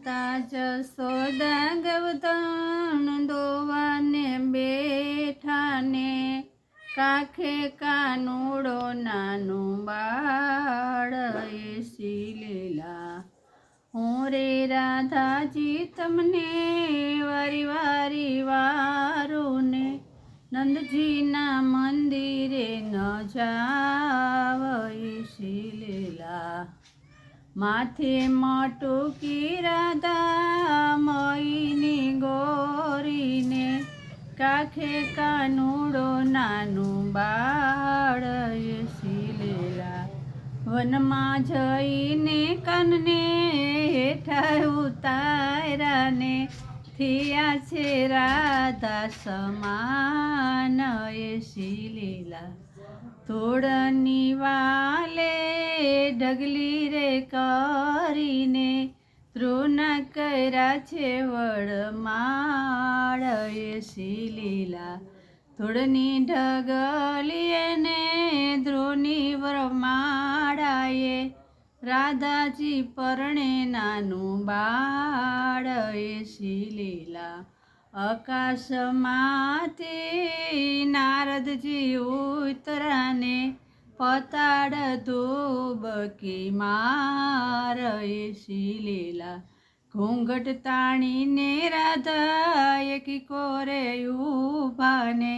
માતા જશોદા ગવધણ દોવાને બેઠાને કાખે કાનુડો નાનું બાળ એસી લીલા હું રે રાધાજી તમને વારી વારી વારું ને નંદજીના મંદિરે ન જાવ એસી લીલા માથે મટુકી રાધા મઈની ગોરીને કાખે કાનુડો નાનું બાળ એસી લીલા વનમાં જઈને કનને હેઠા ઉતાર્યાને થયા છે રાધા સમાન એસી લીલા થોડની વાલે ઢગલી રે કરીને તૃણા કર્યા છે વડમાળ એસી લીલા થોડની ઢગલીએ ને ધ્રુની વરમાળાએ રાધાજી પરણે નાનું બાળ એસી લીલા આકાશમાંથી નારદજી ઉતરાને પતાડ ધોબકી માર એસી લીલા ઘૂંઘટ તાણીને રાધા એકી કોરે ઉભાને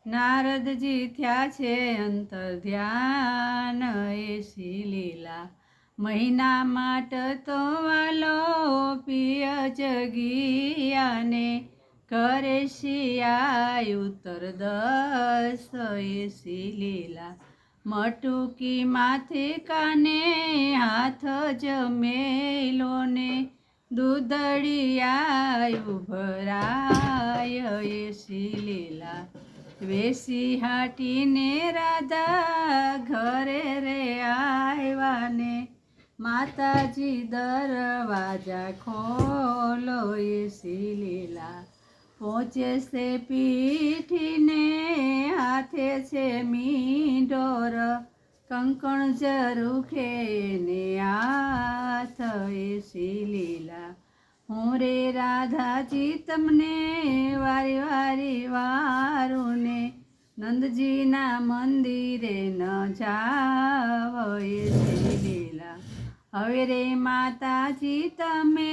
નારદજી થયા છે અંતર ધ્યાન એસી લીલા મહિના માટ તો વાલો પિય જગિયાને કરે શિયા ઉત્તર દસ એસી લીલા મટુકી માથે કાને હાથ જમેલો ને દૂધડિયા ઉભરાય એસી લીલા વેસી હાટીને રાધા ઘરે રે આવ્યાને માતાજી દરવાજા ખોલો એસી લીલા પહોંચે છે પીઠીને હાથે છે મીંઢોર કંકણ ઝરૂખે ને હાથ એસી લીલા હું રે રાધાજી તમને વારી વારી વારું ને નંદજીના મંદિરે ન જાવ એસી લીલા હવે રે માતાજી તમે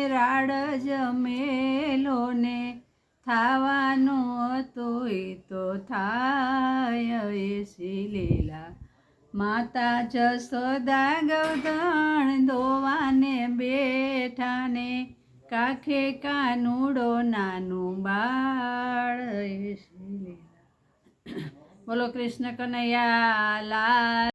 રાડ જમેલો ને થાવાનું હતું એ તો થાય એસી લીલા માતા જશોદા ગવધણ દોવાને બેઠાને કાખે કાનુડો નાનું બાળ એસી લીલા બોલો કૃષ્ણ કનૈયા લાલ